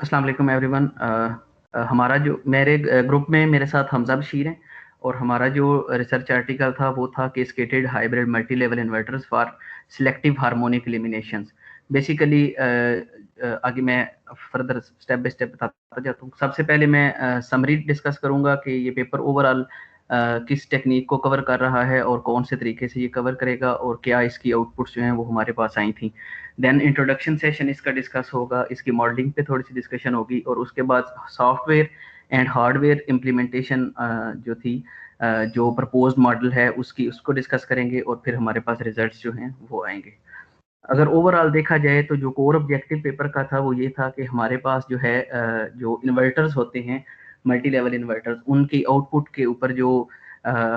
अस्सलाम वालेकुम एवरीवन। हमारा जो मेरे ग्रुप में मेरे साथ हमजा बशीर हैं और हमारा जो रिसर्च आर्टिकल था वो था cascaded hybrid multi level inverters for selective harmonic eliminations. Basically आगे मैं फर्दर स्टेप बाय स्टेप बताता जाता हूँ। सबसे पहले मैं समरी डिस्कस करूंगा कि ये पेपर ओवरऑल किस टेक्निक को कवर कर रहा है और कौन से तरीके से ये कवर करेगा और क्या इसकी आउटपुट्स जो हैं वो हमारे पास आई थी। देन इंट्रोडक्शन सेशन इसका डिस्कस होगा, इसकी मॉडलिंग पे थोड़ी सी डिस्कशन होगी और उसके बाद सॉफ्टवेयर एंड हार्डवेयर इम्प्लीमेंटेशन जो थी, जो प्रपोज्ड मॉडल है उसको डिस्कस करेंगे और फिर हमारे पास रिजल्ट्स जो हैं वो आएंगे। अगर ओवरऑल देखा जाए तो जो कोर ऑब्जेक्टिव पेपर का था वो ये था कि हमारे पास जो है जो इन्वर्टर्स होते हैं, मल्टी लेवल इन्वर्टर्स, उनकी आउटपुट के ऊपर जो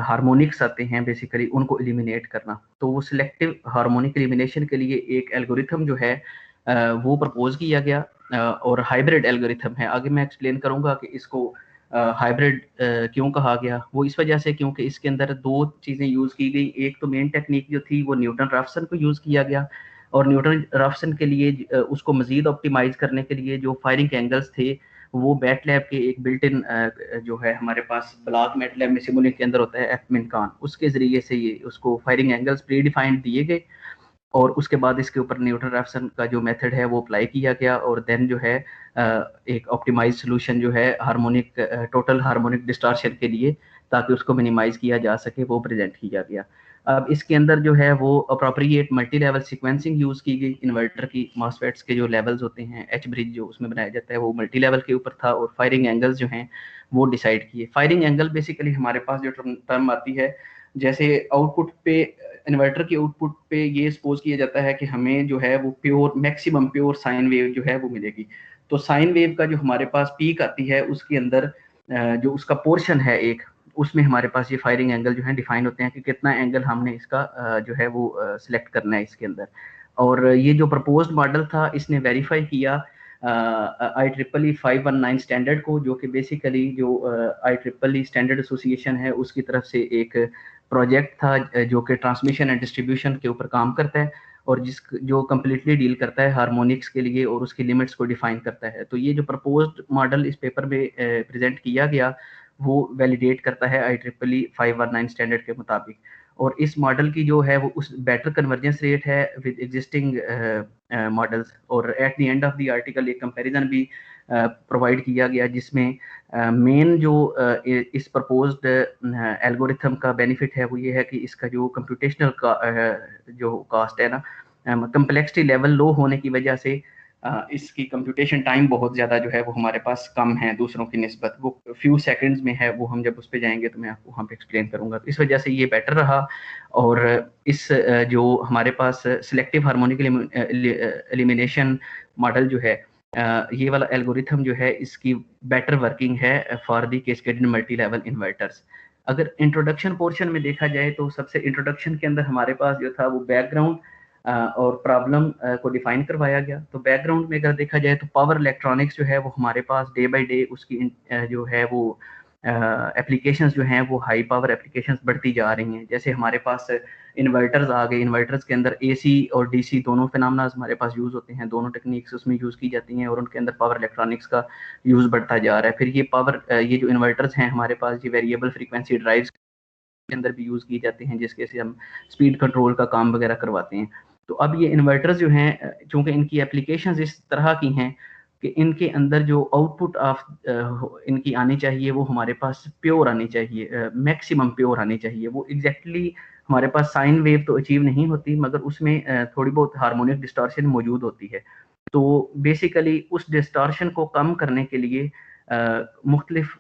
हार्मोनिक्स आते हैं बेसिकली उनको एलिमिनेट करना। तो वो सिलेक्टिव हार्मोनिक एलिमिनेशन के लिए एक एल्गोरिथम जो है वो प्रपोज किया गया और हाइब्रिड एल्गोरिथम है। आगे मैं एक्सप्लेन करूंगा कि इसको हाइब्रिड क्यों कहा गया। वो इस वजह से क्योंकि इसके अंदर दो चीज़ें यूज़ की गई। एक तो मेन टेक्निक जो थी वो न्यूटन राफसन को यूज़ किया गया और न्यूटन राफसन के लिए उसको मजीद ऑप्टिमाइज करने के लिए जो फायरिंग एंगल्स थे वो बैट लैब के एक बिल्ट इन जो है हमारे पास ब्लॉक मैट लैब में सिमुलिंक के अंदर होता है एफमिनकॉन, उसके जरिए से ये उसको फायरिंग एंगल्स प्री डिफाइंड दिए गए और उसके बाद इसके ऊपर न्यूटन रैफसन का जो मेथड है वो अप्लाई किया गया और देन जो है एक ऑप्टिमाइज सोल्यूशन जो है हार्मोनिक टोटल हार्मोनिक डिस्टॉर्शन के लिए, ताकि उसको मिनिमाइज किया जा सके, वो प्रेजेंट किया गया। अब इसके अंदर जो है वो appropriate multi level sequencing use की गई। इन्वर्टर की मॉसफेट्स के जो लेवल्स होते हैं, एच ब्रिज जो उसमें बनाया जाता है वो मल्टी लेवल के ऊपर था और फायरिंग एंगल्स जो हैं वो डिसाइड किए। फायरिंग एंगल बेसिकली हमारे पास जो टर्म आती है, जैसे आउटपुट पे इन्वर्टर के आउटपुट पे ये सपोज किया जाता है कि हमें जो है वो pure maximum pure sine wave जो है वो मिलेगी। तो साइन वेव का जो हमारे पास पीक आती है उसके अंदर जो उसका पोर्शन है एक, उसमें हमारे पास ये फायरिंग एंगल जो है डिफाइन होते हैं कि कितना एंगल हमने इसका जो है वो सिलेक्ट करना है इसके अंदर। और ये जो प्रपोज्ड मॉडल था इसने वेरीफाई किया IEEE 519 स्टैंडर्ड को, जो कि बेसिकली जो IEEE स्टैंडर्ड एसोसिएशन है उसकी तरफ से एक प्रोजेक्ट था जो कि ट्रांसमिशन एंड डिस्ट्रीब्यूशन के ऊपर काम करता है और जो कम्प्लीटली डील करता है हार्मोनिक्स के लिए और उसकी लिमिट्स को डिफाइन करता है। तो ये जो प्रपोज्ड मॉडल इस पेपर में प्रेजेंट किया गया वो वैलिडेट करता है IEEE 519 स्टैंडर्ड के मुताबिक। और इस मॉडल की जो है वो उस बेटर कन्वर्जेंस रेट है विद एग्जिस्टिंग मॉडल्स। और at the end of the article एक कंपैरिजन भी प्रोवाइड किया गया जिसमें मेन जो इस प्रपोज्ड एल्गोरिथम का बेनिफिट है वो ये है कि इसका जो कंप्यूटेशनल जो कास्ट है ना, कम्प्लेक्सिटी लेवल लो होने की वजह से इसकी कंप्यूटेशन टाइम बहुत ज़्यादा जो है वो हमारे पास कम है दूसरों की निस्बत। वो फ्यू सेकंड्स में है, वो हम जब उस पर जाएंगे तो मैं आपको वहाँ पे एक्सप्लेन करूँगा। तो इस वजह से ये बेटर रहा। और इस जो हमारे पास सिलेक्टिव हार्मोनिक एलिमिनेशन मॉडल जो है, ये वाला एल्गोरिथम जो है इसकी बेटर वर्किंग है for the cascaded multi level inverters. अगर इंट्रोडक्शन पोर्शन में देखा जाए तो सबसे इंट्रोडक्शन के अंदर हमारे पास जो था वो बैकग्राउंड और प्रॉब्लम को डिफाइन करवाया गया। तो बैकग्राउंड में अगर देखा जाए तो पावर इलेक्ट्रॉनिक्स जो है वो हमारे पास डे बाय डे उसकी जो है वो एप्लीकेशंस जो हैं वो हाई पावर एप्लीकेशंस बढ़ती जा रही हैं। जैसे हमारे पास इन्वर्टर्स आ गए, इन्वर्टर्स के अंदर एसी और डीसी दोनों फिनोमेना हमारे पास यूज़ होते हैं, दोनों टेक्निक्स उसमें यूज़ की जाती हैं और उनके अंदर पावर इलेक्ट्रॉनिक्स का यूज़ बढ़ता जा रहा है। फिर ये जो इन्वर्टर्स हैं हमारे पास ये वेरिएबल फ्रीक्वेंसी ड्राइव्स के अंदर भी यूज़ की जाते हैं जिसके से हम स्पीड कंट्रोल का काम वगैरह करवाते हैं। तो अब ये इन्वर्टर्स जो हैं चूँकि इनकी एप्लीकेशंस इस तरह की हैं कि इनके अंदर जो आउटपुट ऑफ इनकी आनी चाहिए वो हमारे पास प्योर आनी चाहिए, मैक्सिमम प्योर आनी चाहिए। वो एग्जैक्टली हमारे पास साइन वेव तो अचीव नहीं होती मगर उसमें थोड़ी बहुत हार्मोनिक डिस्टॉर्शन मौजूद होती है। तो बेसिकली उस डिस्टॉर्शन को कम करने के लिए मुख्तलिफ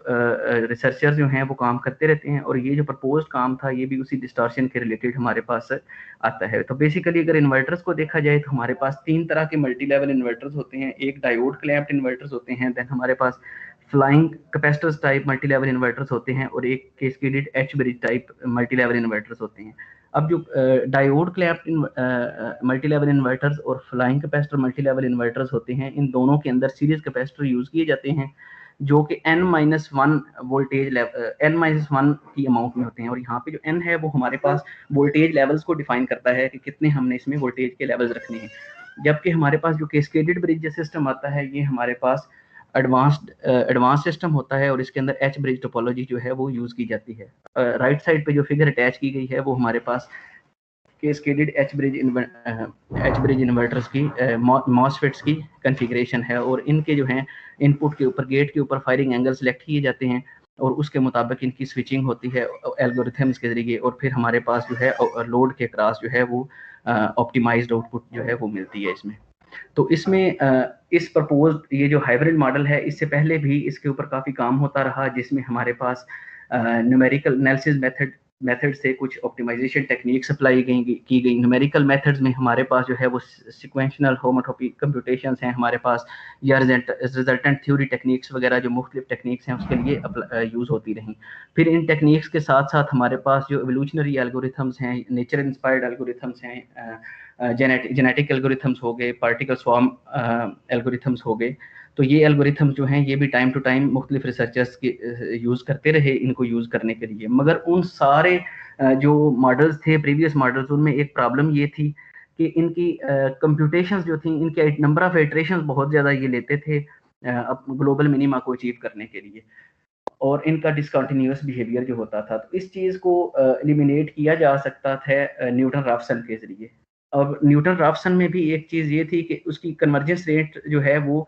रिसर्चर जो हैं वो काम करते रहते हैं और ये जो प्रपोज काम था ये भी उसी डिस्टॉर्शन के रिलेटेड हमारे पास आता है। तो बेसिकली अगर इन्वर्टर्स को देखा जाए तो हमारे पास 3 तरह के मल्टी लेवल इन्वर्टर्स होते हैं। एक डायोड क्लैम्प्ड इन्वर्टर्स होते हैं, देन हमारे पास flying capacitors type multilevel inverters होते हैं और एक cascaded H bridge type multilevel inverters होते हैं। अब जो diode clamped multilevel inverters और flying capacitor multilevel inverters होते हैं, इन दोनों के अंदर सीरीज कैपेसिटर यूज किए जाते हैं जो कि n-1 वोल्टेज n-1 की अमाउंट में होते हैं। और यहाँ पे जो n है वो हमारे पास वोल्टेज लेवल्स को डिफाइन करता है कि कितने हमने इसमें वोल्टेज के लेवल्स रखने हैं। जबकि हमारे पास जो कैस्केडेड ब्रिज सिस्टम आता है ये हमारे पास एडवांस सिस्टम होता है और इसके अंदर एच ब्रिज टोपोलॉजी जो है वो यूज़ की जाती है। राइट साइड पे जो फिगर अटैच की गई है वो हमारे पास कैस्केडेड एच ब्रिज इन्वर्टर्स की मॉसफेट्स की कॉन्फ़िगरेशन है और इनके जो हैं इनपुट के ऊपर गेट के ऊपर फायरिंग एंगल सेलेक्ट किए जाते हैं और उसके मुताबिक इनकी स्विचिंग होती है एल्गोरिथम्स के ज़रिए और फिर हमारे पास जो है लोड के क्रॉस जो है वो ऑप्टिमाइज्ड आउटपुट जो है वो मिलती है इसमें। तो इसमें इस प्रपोज्ड ये जो हाइब्रिड मॉडल है इससे पहले भी इसके ऊपर काफ़ी काम होता रहा, जिसमें हमारे पास न्यूमेरिकल एनालिसिस मेथड से कुछ ऑप्टिमाइजेशन टेक्निक्स अप्लाई की गई। न्यूमेरिकल मेथड्स में हमारे पास जो है वो सिक्वेंशनल होमोटोपी कंप्यूटेशंस हैं हमारे पास, या रिजल्टेंट थ्योरी टेक्निक्स वगैरह जो मुख्तलिफ टेक्निक्स हैं उसके लिए यूज़ होती रहीं। फिर इन टेक्निक्स के साथ साथ हमारे पास जो एवोल्यूशनरी एल्गोरिथम्स हैं, नेचर इंस्पायर्ड एल्गोरिथम्स हैं, जेनेटिक एल्गोरिथम्स हो गए, पार्टिकल स्वार्म एल्गोरिथम्स हो गए। तो ये एल्गोरिथम जो हैं ये भी टाइम टू टाइम मुख्तलिफ रिसर्चर्स के यूज़ करते रहे इनको यूज़ करने के लिए। मगर उन सारे जो मॉडल्स थे प्रीवियस मॉडल्स, उनमें एक प्रॉब्लम ये थी कि इनकी कंप्यूटेशंस जो थी इनके नंबर ऑफ इटरेशंस बहुत ज़्यादा ये लेते थे ग्लोबल मिनिमा को अचीव करने के लिए, और इनका डिसकंटिन्यूअस बिहेवियर जो होता था। तो इस चीज़ को एलिमिनेट किया जा सकता था न्यूटन राफसन के ज़रिए। अब न्यूटन राफसन में भी एक चीज़ ये थी कि उसकी कन्वर्जेंस रेट जो है वो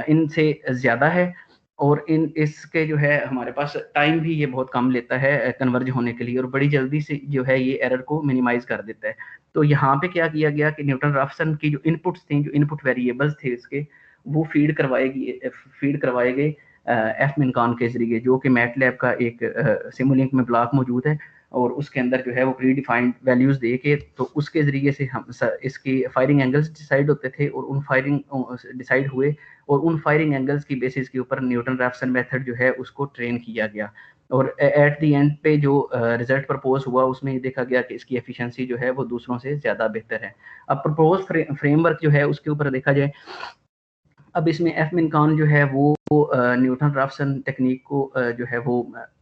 इनसे ज़्यादा है और इसके जो है हमारे पास टाइम भी ये बहुत कम लेता है कन्वर्ज होने के लिए और बड़ी जल्दी से जो है ये एरर को मिनिमाइज़ कर देता है। तो यहाँ पे क्या किया गया कि न्यूटन राफसन की जो इनपुट्स थी, जो इनपुट वेरिएबल्स थे इसके, वो फीड करवाए गए एफमिनकॉन के ज़रिए, जो कि मैटलैब का एक सिमुलिंक में ब्लॉक मौजूद है और उसके अंदर जो है वो प्री डिफाइंड वैल्यूज़ दे के, तो उसके ज़रिए से हम इसकी फायरिंग एंगल्स डिसाइड होते थे और उन फायरिंग डिसाइड हुए और उन फायरिंग एंगल्स की बेसिस के ऊपर न्यूटन रैफसन मेथड जो है उसको ट्रेन किया गया और एट द एंड पे जो रिजल्ट प्रपोज हुआ उसमें ये देखा गया कि इसकी एफिशिएंसी जो है वो दूसरों से ज़्यादा बेहतर है। अब प्रपोज फ्रेमवर्क जो है उसके ऊपर देखा जाए, अब इसमें एफमिनकॉन जो है वो न्यूटन राफसन टेक्निक को जो है वो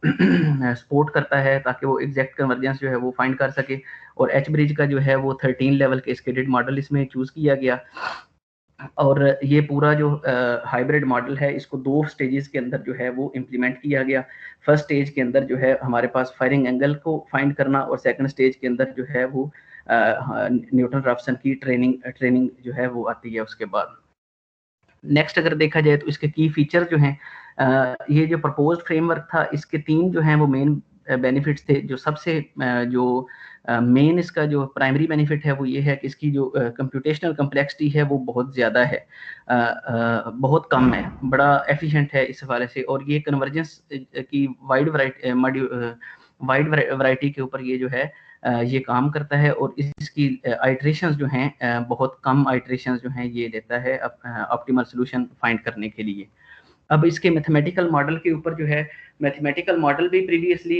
सपोर्ट करता है ताकि वो एग्जैक्ट कन्वर्जेंस जो है वो फाइंड कर सके, और एच ब्रिज का जो है वो 13 लेवल के स्केडेड मॉडल इसमें चूज़ किया गया। और ये पूरा जो हाइब्रिड मॉडल है इसको 2 स्टेजेस के अंदर जो है वो इम्प्लीमेंट किया गया। फर्स्ट स्टेज के अंदर जो है हमारे पास फायरिंग एंगल को फाइंड करना और सेकंड स्टेज के अंदर जो है वो न्यूटन राफसन की ट्रेनिंग जो है वो आती है उसके बाद। नेक्स्ट अगर देखा जाए तो इसके की फीचर जो हैं, ये जो प्रपोज्ड फ्रेमवर्क था इसके 3 जो हैं वो मेन बेनिफिट्स थे। जो सबसे जो मेन इसका जो प्राइमरी बेनिफिट है वो ये है कि इसकी जो कंप्यूटेशनल कम्प्लेक्सिटी है वो बहुत ज़्यादा है, बहुत कम है, बड़ा एफिशिएंट है इस हवाले से, और ये कन्वर्जेंस की वाइड वैरायटी के ऊपर ये जो है ये काम करता है और इसकी आइटरेशंस जो हैं बहुत कम आइटरेशंस जो हैं ये लेता है ऑप्टिमल सॉल्यूशन फाइंड करने के लिए। अब इसके मैथमेटिकल मॉडल के ऊपर जो है, मैथमेटिकल मॉडल भी प्रीवियसली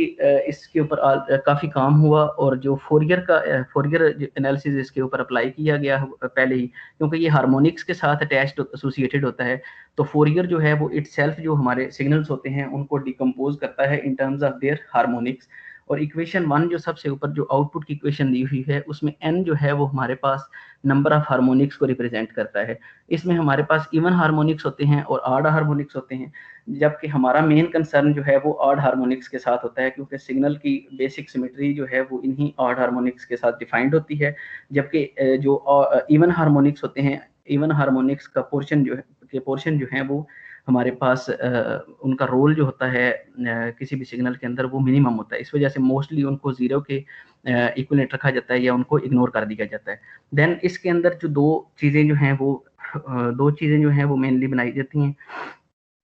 इसके ऊपर काफ़ी काम हुआ और जो फोरियर एनालिसिस इसके ऊपर अप्लाई किया गया पहले ही, क्योंकि ये हार्मोनिक्स के साथ अटैच्ड एसोसिएटेड होता है। तो फोरियर जो है वो इटसेल्फ जो हमारे सिग्नल्स होते हैं उनको डिकम्पोज करता है in terms of their harmonics, और इक्वेशन 1 जो सबसे ऊपर जो आउटपुट की इक्वेशन दी हुई है उसमें n जो है वो हमारे पास नंबर ऑफ हार्मोनिक्स को रिप्रेजेंट करता है। इसमें हमारे पास इवन हार्मोनिक्स होते हैं और ऑड हार्मोनिक्स होते हैं, जबकि हमारा मेन कंसर्न जो है वो ऑड हार्मोनिक्स के साथ होता है, क्योंकि सिग्नल की बेसिक सिमेट्री जो है वो इन्हीं ऑड हार्मोनिक्स के साथ डिफाइंड होती है। जबकि जो इवन हार्मोनिक्स होते हैं, इवन हार्मोनिक्स का पोर्शन जो है वो हमारे पास उनका रोल जो होता है किसी भी सिग्नल के अंदर वो मिनिमम होता है। इस वजह से मोस्टली उनको ज़ीरो के इक्विवेलेंट रखा जाता है या उनको इग्नोर कर दिया जाता है। देन इसके अंदर जो 2 चीज़ें जो हैं वो मेनली बनाई जाती हैं,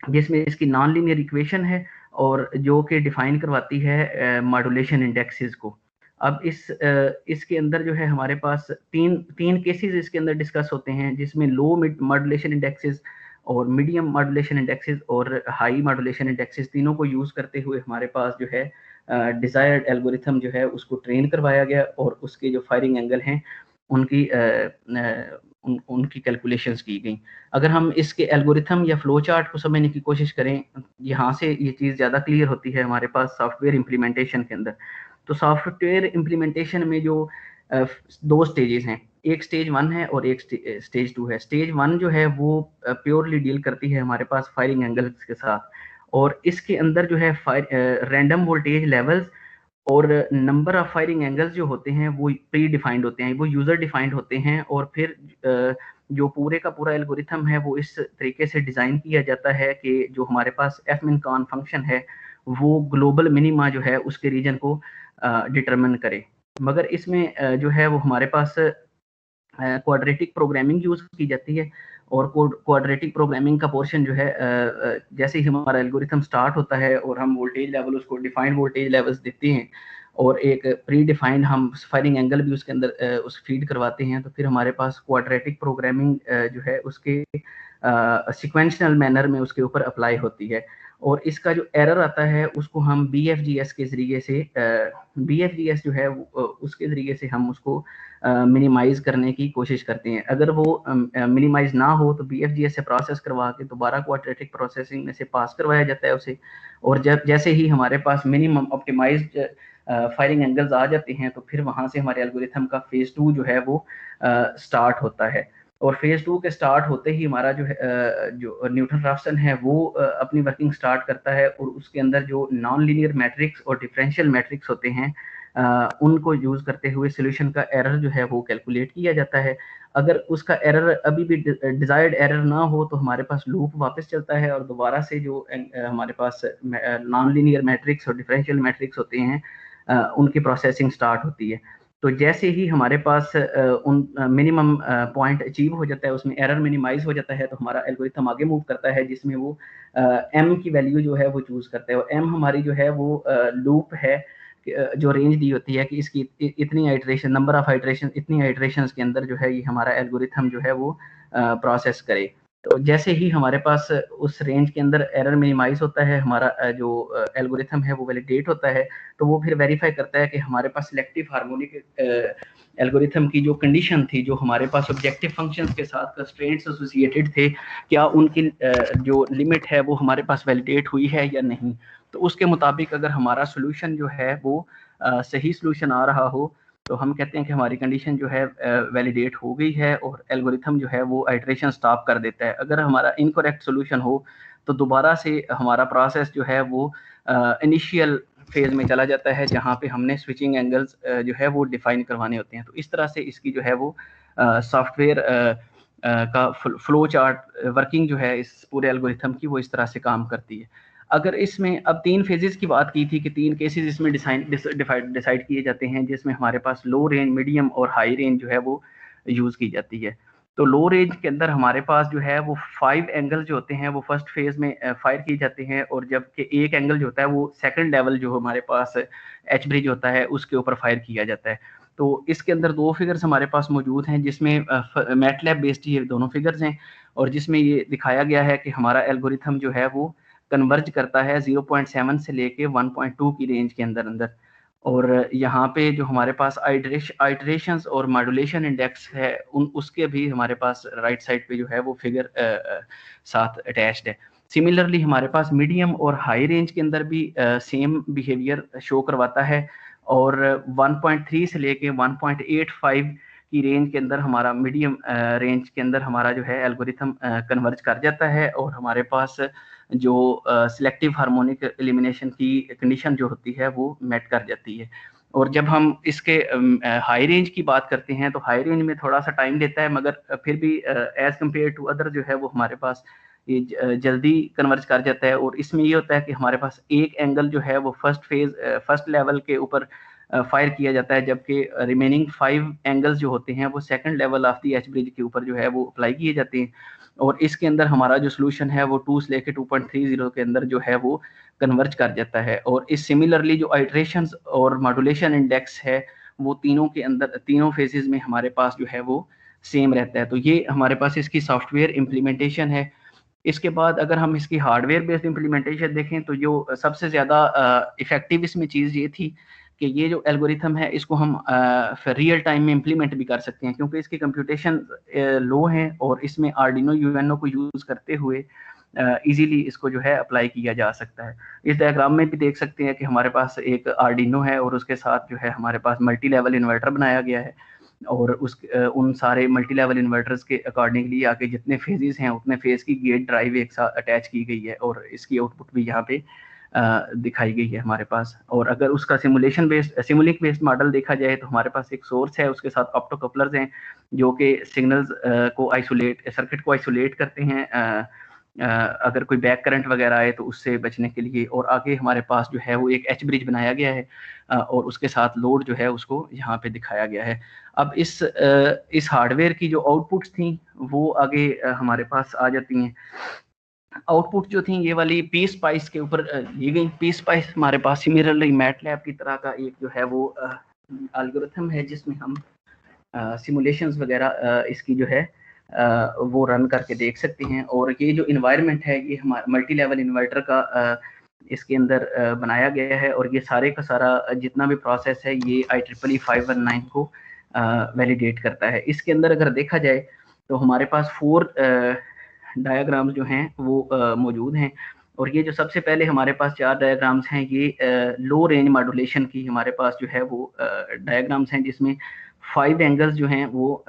जिसमें इसकी नॉन लीनियर इक्वेशन है और जो कि डिफाइन करवाती है मॉड्यूलेशन इंडेक्सेस को। अब इसके अंदर जो है हमारे पास तीन केसेस इसके अंदर डिस्कस होते हैं, जिसमें लो मिड मॉड्यूलेशन इंडेक्सेस और मीडियम मॉड्यूलेशन इंडेक्सेस और हाई मॉड्यूलेशन इंडेक्सेस, तीनों को यूज़ करते हुए हमारे पास जो है डिज़ायर्ड एल्गोरिथम जो है उसको ट्रेन करवाया गया और उसके जो फायरिंग एंगल हैं उनकी कैलकुलेशंस की गई। अगर हम इसके एल्गोरिथम या फ्लो चार्ट को समझने की कोशिश करें, यहाँ से ये चीज़ ज़्यादा क्लियर होती है हमारे पास सॉफ्टवेयर इम्प्लीमेंटेशन के अंदर। तो सॉफ्टवेयर इम्प्लीमेंटेशन में जो दो स्टेजेस हैं, एक स्टेज 1 है और एक स्टेज 2 है। स्टेज 1 जो है वो प्योरली डील करती है हमारे पास फायरिंग एंगल्स के साथ, और इसके अंदर जो है रैंडम वोल्टेज लेवल्स और नंबर ऑफ फायरिंग एंगल्स जो होते हैं वो प्री डिफाइंड होते हैं, वो यूजर डिफाइंड होते हैं, और फिर जो पूरे का पूरा एल्गोरिथम है वो इस तरीके से डिजाइन किया जाता है कि जो हमारे पास fmin_con फंक्शन है वो ग्लोबल मिनिमा जो है उसके रीजन को डिटरमिन करे। मगर इसमें जो है वो हमारे पास क्वाड्रेटिक प्रोग्रामिंग यूज की जाती है, और क्वाड्रेटिक प्रोग्रामिंग का पोर्शन जो है जैसे ही हमारा एल्गोरिथम स्टार्ट होता है और हम वोल्टेज लेवल उसको डिफाइंड वोल्टेज लेवल्स देते हैं और एक प्री डिफाइंड हम फायरिंग एंगल भी उसके अंदर उस फीड करवाते हैं, तो फिर हमारे पास क्वाड्रेटिक प्रोग्रामिंग जो है उसके सिक्वेंशनल मैनर में उसके ऊपर अप्लाई होती है। और इसका जो एरर आता है उसको हम BFGS के ज़रिए से BFGS जो है उसके ज़रिए से हम उसको मिनिमाइज़ करने की कोशिश करते हैं। अगर वो मिनिमाइज़ ना हो तो BFGS से प्रोसेस करवा के दोबारा क्वाड्रेटिक प्रोसेसिंग में से पास करवाया जाता है उसे, और जब जैसे ही हमारे पास मिनिमम ऑप्टिमाइज्ड फायरिंग एंगल्स आ जाते हैं तो फिर वहाँ से हमारे एल्गोरिथम का फेज़ 2 जो है वो स्टार्ट होता है। और फेज़ 2 के स्टार्ट होते ही हमारा जो है जो न्यूटन-राफसन है वो अपनी वर्किंग स्टार्ट करता है, और उसके अंदर जो नॉन लीनियर मैट्रिक्स और डिफरेंशियल मैट्रिक्स होते हैं उनको यूज़ करते हुए सॉल्यूशन का एरर जो है वो कैलकुलेट किया जाता है। अगर उसका एरर अभी भी डिज़ायर्ड एरर ना हो तो हमारे पास लूप वापस चलता है और दोबारा से जो हमारे पास नॉन लीनियर मैट्रिक्स और डिफरेंशियल मैट्रिक्स होते हैं उनकी प्रोसेसिंग स्टार्ट होती है। तो जैसे ही हमारे पास उन मिनिमम पॉइंट अचीव हो जाता है, उसमें एरर मिनिमाइज हो जाता है, तो हमारा एल्गोरिथम आगे मूव करता है जिसमें वो m की वैल्यू जो है वो चूज़ करता है, और m हमारी जो है वो लूप है जो रेंज दी होती है कि इसकी इतनी आइट्रेशन, नंबर ऑफ आइट्रेशन, इतनी आइट्रेशंस के अंदर जो है ये हमारा एल्गोरिथम जो है वो प्रोसेस करे। तो जैसे ही हमारे पास उस रेंज के अंदर एरर मिनिमाइज होता है, हमारा जो एल्गोरिथम है वो वैलिडेट होता है, तो वो फिर वेरीफाई करता है कि हमारे पास सिलेक्टिव हार्मोनिक एल्गोरिथम की जो कंडीशन थी, जो हमारे पास ऑब्जेक्टिव फंक्शंस के साथ कंस्ट्रेंट्स एसोसिएटेड थे, क्या उनकी जो लिमिट है वो हमारे पास वैलिडेट हुई है या नहीं। तो उसके मुताबिक अगर हमारा सोल्यूशन जो है वो सही सोल्यूशन आ रहा हो तो हम कहते हैं कि हमारी कंडीशन जो है वैलिडेट हो गई है, और एल्गोरिथम जो है वो आइट्रेशन स्टॉप कर देता है। अगर हमारा इनकरेक्ट सोल्यूशन हो तो दोबारा से हमारा प्रोसेस जो है वो इनिशियल फेज में चला जाता है जहाँ पे हमने स्विचिंग एंगल्स जो है वो डिफाइन करवाने होते हैं। तो इस तरह से इसकी जो है वो सॉफ्टवेयर का फ्लो चार्ट वर्किंग जो है इस पूरे एल्गोरिथम की वो इस तरह से काम करती है। अगर इसमें अब 3 फेजेस की बात की थी कि 3 केसेस इसमें डिसाइड किए जाते हैं, जिसमें हमारे पास लो रेंज, मीडियम और हाई रेंज जो है वो यूज़ की जाती है। तो लो रेंज के अंदर हमारे पास जो है वो 5 एंगल जो होते हैं वो फर्स्ट फेज में फायर किए जाते हैं, और जबकि एक एंगल जो होता है वो सेकंड लेवल जो हमारे पास एच ब्रिज होता है उसके ऊपर फायर किया जाता है। तो इसके अंदर 2 फिगर्स हमारे पास मौजूद हैं जिसमें मैटलैब बेस्ड ये दोनों फिगर्स हैं, और जिसमें ये दिखाया गया है कि हमारा एल्गोरिथम जो है वो कन्वर्ज करता है 0.7 से लेके 1.2 की रेंज के अंदर। और यहाँ पे जो हमारे पास आइटरेशंस और मॉड्यूलेशन इंडेक्स है उसके भी हमारे पास राइट साइड पे जो है वो फिगर साथ अटैच्ड है। सिमिलरली हमारे पास मीडियम और हाई रेंज के अंदर भी सेम बिहेवियर शो करवाता है, और 1.3 से लेके 1.85 की रेंज के अंदर हमारा मीडियम रेंज के अंदर हमारा जो है एल्गोरिथम कन्वर्ज कर जाता है, और हमारे पास जो सिलेक्टिव हार्मोनिक एलिमिनेशन की कंडीशन जो होती है वो मेट कर जाती है। और जब हम इसके हाई रेंज की बात करते हैं तो हाई रेंज में थोड़ा सा टाइम लेता है, मगर फिर भी एज कम्पेयर टू अदर जो है वो हमारे पास ये जल्दी कन्वर्ज कर जाता है। और इसमें ये होता है कि हमारे पास एक एंगल जो है वो फर्स्ट लेवल के ऊपर फायर किया जाता है, जबकि रिमेनिंग 5 एंगल्स जो होते हैं वो second level of the H bridge के ऊपर जो है वो अप्लाई किए जाते हैं। और इसके अंदर हमारा जो सोल्यूशन है वो 2 से लेके 2.30 के अंदर जो है वो कन्वर्ज कर जाता है। और इस सिमिलरली जो आइट्रेशंस और मॉड्यूलेशन इंडेक्स है वो तीनों के अंदर, तीनों फेजेस में हमारे पास जो है वो सेम रहता है। तो ये हमारे पास इसकी सॉफ्टवेयर इम्प्लीमेंटेशन है। इसके बाद अगर हम इसकी हार्डवेयर बेस्ड इम्प्लीमेंटेशन देखें तो जो सबसे ज़्यादा इफेक्टिव इसमें चीज़ ये थी कि ये जो एल्गोरिथम है इसको हम रियल टाइम में इम्प्लीमेंट भी कर सकते हैं, क्योंकि इसकी कंप्यूटेशन लो है, और इसमें आर्डिनो यूएनओ को यूज़ करते हुए इजीली इसको जो है अप्लाई किया जा सकता है। इस डायग्राम में भी देख सकते हैं कि हमारे पास एक आर्डिनो है और उसके साथ जो है हमारे पास मल्टी लेवल इन्वर्टर बनाया गया है, और उन सारे मल्टी लेवल इन्वर्टर्स के अकॉर्डिंगली आगे जितने फेजेस हैं उतने फेज की गेट ड्राइव एक साथ अटैच की गई है, और इसकी आउटपुट भी यहाँ पे दिखाई गई है हमारे पास। और अगर उसका सिमुलिक बेस्ड मॉडल देखा जाए तो हमारे पास एक सोर्स है, उसके साथ ऑप्टोकपलर्स हैं जो कि सिग्नल्स को सर्किट को आइसोलेट करते हैं अगर कोई बैक करंट वगैरह आए तो उससे बचने के लिए। और आगे हमारे पास जो है वो एक एच ब्रिज बनाया गया है और उसके साथ लोड जो है उसको यहाँ पे दिखाया गया है। अब इस हार्डवेयर की जो आउटपुट्स थी वो आगे हमारे पास आ जाती हैं। आउटपुट जो थी ये वाली पी स्पाइस के ऊपर ली गई। पी स्पाइस हमारे पास सिमिलरली मैटलैब की तरह का एक जो है वो एल्गोरिथम है जिसमें हम सिमुलेशंस वगैरह इसकी जो है वो रन करके देख सकते हैं। और ये जो इन्वायरमेंट है ये हमारा मल्टी लेवल इन्वर्टर का इसके अंदर बनाया गया है, और ये सारे का सारा जितना भी प्रोसेस है ये IEEE 519 को वैलिडेट करता है। इसके अंदर अगर देखा जाए तो हमारे पास 4 डायग्राम्स जो हैं वो मौजूद हैं, और ये जो सबसे पहले हमारे पास 4 डायग्राम्स हैं ये लो रेंज मॉड्यूलेशन की हमारे पास जो है वो डायग्राम्स हैं, जिसमें 5 एंगल्स जो हैं वो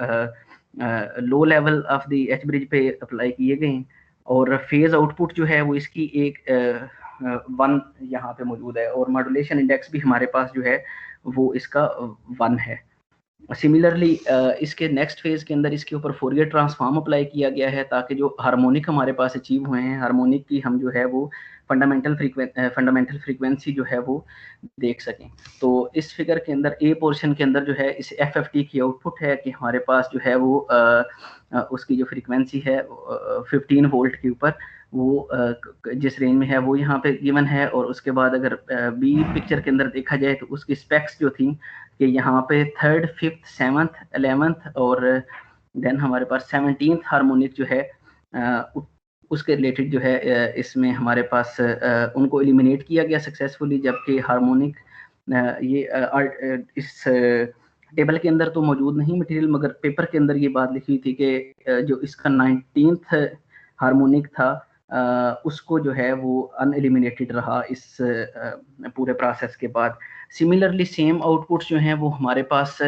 low level of the H bridge पे अप्लाई किए गए हैं, और फेज आउटपुट जो है वो इसकी एक 1 यहाँ पे मौजूद है, और मॉड्यूलेशन इंडेक्स भी हमारे पास जो है वो इसका 1 है। सिमिलरली इसके नेक्स्ट फेज के अंदर इसके ऊपर फोरियर ट्रांसफॉर्म अप्लाई किया गया है ताकि जो हार्मोनिक हमारे पास अचीव हुए हैं, हार्मोनिक की हम जो है वो फंडामेंटल फ्रीक्वेंसी जो है वो देख सकें। तो इस फिगर के अंदर ए पोर्शन के अंदर जो है इस FFT की आउटपुट है कि हमारे पास जो है वो उसकी जो फ्रीक्वेंसी है 15 वोल्ट के ऊपर वो जिस रेंज में है वो यहाँ पे गिवन है। और उसके बाद अगर बी पिक्चर के अंदर देखा जाए तो उसकी स्पेक्स जो थी कि यहाँ पे 3rd, 5th, 7th, 11th और देन हमारे पास 17th हार्मोनिक जो है उसके रिलेटेड जो है इसमें हमारे पास उनको एलिमिनेट किया गया सक्सेसफुली, जबकि हार्मोनिक ये इस टेबल के अंदर तो मौजूद नहीं मटेरियल, मगर पेपर के अंदर ये बात लिखी हुई थी कि जो इसका 19th हार्मोनिक था उसको जो है वो अनएलिमिनेटेड रहा इस पूरे प्रोसेस के बाद। सिमिलरली सेम आउटपुट्स जो हैं वो हमारे पास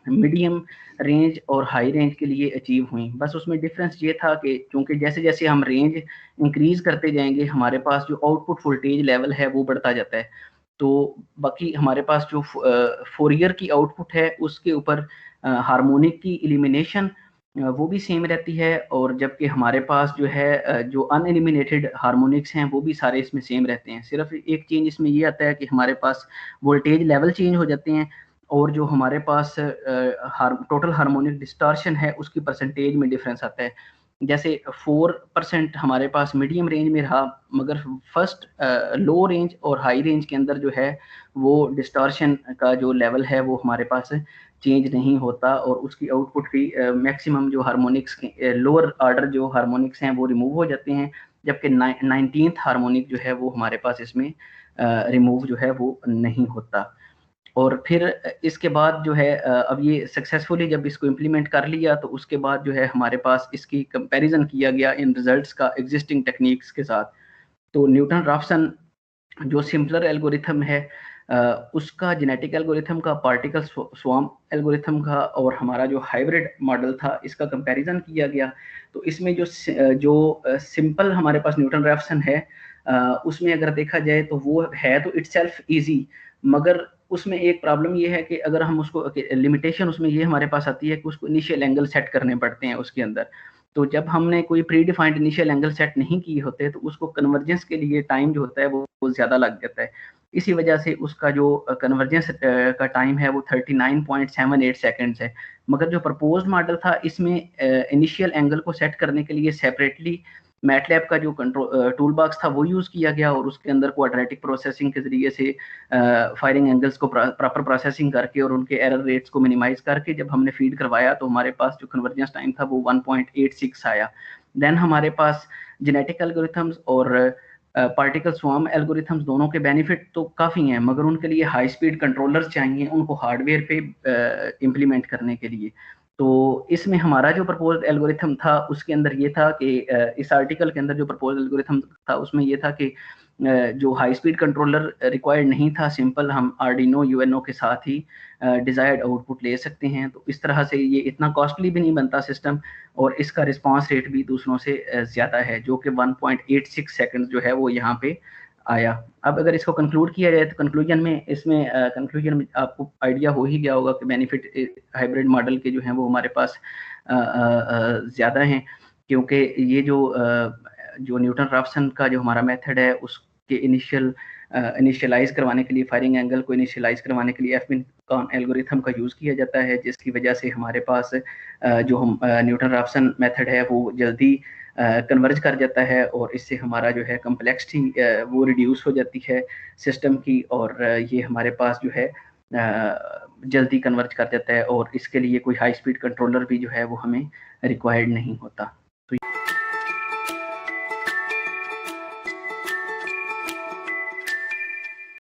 मीडियम रेंज और हाई रेंज के लिए अचीव हुई। बस उसमें डिफरेंस ये था कि क्योंकि जैसे जैसे हम रेंज इंक्रीज करते जाएंगे हमारे पास जो आउटपुट वोल्टेज लेवल है वो बढ़ता जाता है। तो बाकी हमारे पास जो फोरियर की आउटपुट है उसके ऊपर हार्मोनिक की एलिमिनेशन वो भी सेम रहती है, और जबकि हमारे पास जो है जो अनएलिमिनेटेड हार्मोनिक्स हैं वो भी सारे इसमें सेम रहते हैं। सिर्फ एक चेंज इसमें ये आता है कि हमारे पास वोल्टेज लेवल चेंज हो जाते हैं, और जो हमारे पास टोटल हार्मोनिक डिस्टॉर्शन है उसकी परसेंटेज में डिफरेंस आता है। जैसे 4% हमारे पास मीडियम रेंज में रहा, मगर फर्स्ट लो रेंज और हाई रेंज के अंदर जो है वो डिस्टॉर्शन का जो लेवल है वो हमारे पास चेंज नहीं होता, और उसकी आउटपुट भी मैक्सिमम जो हार्मोनिक्स के लोअर ऑर्डर जो हार्मोनिक्स हैं वो रिमूव हो जाते हैं, जबकि 19th हार्मोनिक जो है वो हमारे पास इसमें रिमूव जो है वो नहीं होता। और फिर इसके बाद जो है अब ये सक्सेसफुली जब इसको इम्प्लीमेंट कर लिया तो उसके बाद जो है हमारे पास इसकी कंपैरिजन किया गया इन रिजल्ट्स का एग्जिस्टिंग टेक्निक्स के साथ। तो न्यूटन राफसन जो सिंपलर एल्गोरिथम है उसका जेनेटिक एल्गोरिथम का, पार्टिकल स्वार्म एल्गोरिथम का, और हमारा जो हाइब्रिड मॉडल था इसका कंपैरिजन किया गया। तो इसमें जो सिंपल हमारे पास न्यूटन राफसन है उसमें अगर देखा जाए तो वो है तो इटसेल्फ इजी, मगर उसमें एक प्रॉब्लम ये है कि अगर हम उसको लिमिटेशन उसमें ये हमारे पास आती है कि उसको इनिशियल एंगल सेट करने पड़ते हैं उसके अंदर। तो जब हमने कोई pre defined initial angle set नहीं किए होते तो उसको कन्वर्जेंस के लिए टाइम जो होता है वो ज़्यादा लग जाता है। इसी वजह से उसका जो कन्वर्जेंस का टाइम है वो 39.78 सेकेंड्स है। मगर जो प्रपोज्ड मॉडल था इसमें इनिशियल एंगल को सेट करने के लिए सेपरेटली मैटलैब का जो कंट्रोल टूल बॉक्स था वो यूज़ किया गया, और उसके अंदर क्वाड्रेटिक प्रोसेसिंग के ज़रिए से फायरिंग एंगल्स को प्रॉपर प्रोसेसिंग करके और उनके एरर रेट्स को मिनिमाइज करके जब हमने फीड करवाया तो हमारे पास जो कन्वर्जेंस टाइम था वो 1.86 आया। देन हमारे पास जेनेटिक एल्गोरिथम्स और पार्टिकल स्वार्म एल्गोरिथम्स दोनों के बेनिफिट तो काफ़ी हैं, मगर उनके लिए हाई स्पीड कंट्रोलर्स चाहिए उनको हार्डवेयर पे इम्प्लीमेंट करने के लिए। तो इसमें हमारा जो प्रपोज्ड एल्गोरिथम था उसके अंदर ये था कि इस आर्टिकल के अंदर जो प्रपोज्ड एल्गोरिथम था उसमें ये था कि जो हाई स्पीड कंट्रोलर रिक्वायर्ड नहीं था, सिंपल हम आर्डिनो यूएनओ के साथ ही डिजायर्ड आउटपुट ले सकते हैं। तो इस तरह से ये इतना कॉस्टली भी नहीं बनता सिस्टम, और इसका रिस्पांस रेट भी दूसरों से ज़्यादा है, जो कि 1.86 सेकंड जो है वो यहाँ पे आया। अब अगर इसको कंक्लूड किया जाए तो कंक्लूजन में आपको आइडिया हो ही गया होगा कि बेनिफिट हाइब्रिड मॉडल के जो हैं वो हमारे पास ज़्यादा हैं, क्योंकि ये जो न्यूटन राफसन का जो हमारा मेथड है उसके इनिशियलाइज करवाने के लिए, फायरिंग एंगल को इनिशियलाइज करवाने के लिए एफमिन एल्गोरिथम का यूज़ किया जाता है, जिसकी वजह से हमारे पास जो हम न्यूटन राफसन मेथड है वो जल्दी कन्वर्ज कर जाता है, और इससे हमारा जो है कम्प्लेक्सिटी वो रिड्यूस हो जाती है सिस्टम की, और ये हमारे पास जो है जल्दी कन्वर्ज कर जाता है, और इसके लिए कोई हाई स्पीड कंट्रोलर भी जो है वो हमें रिक्वायर्ड नहीं होता।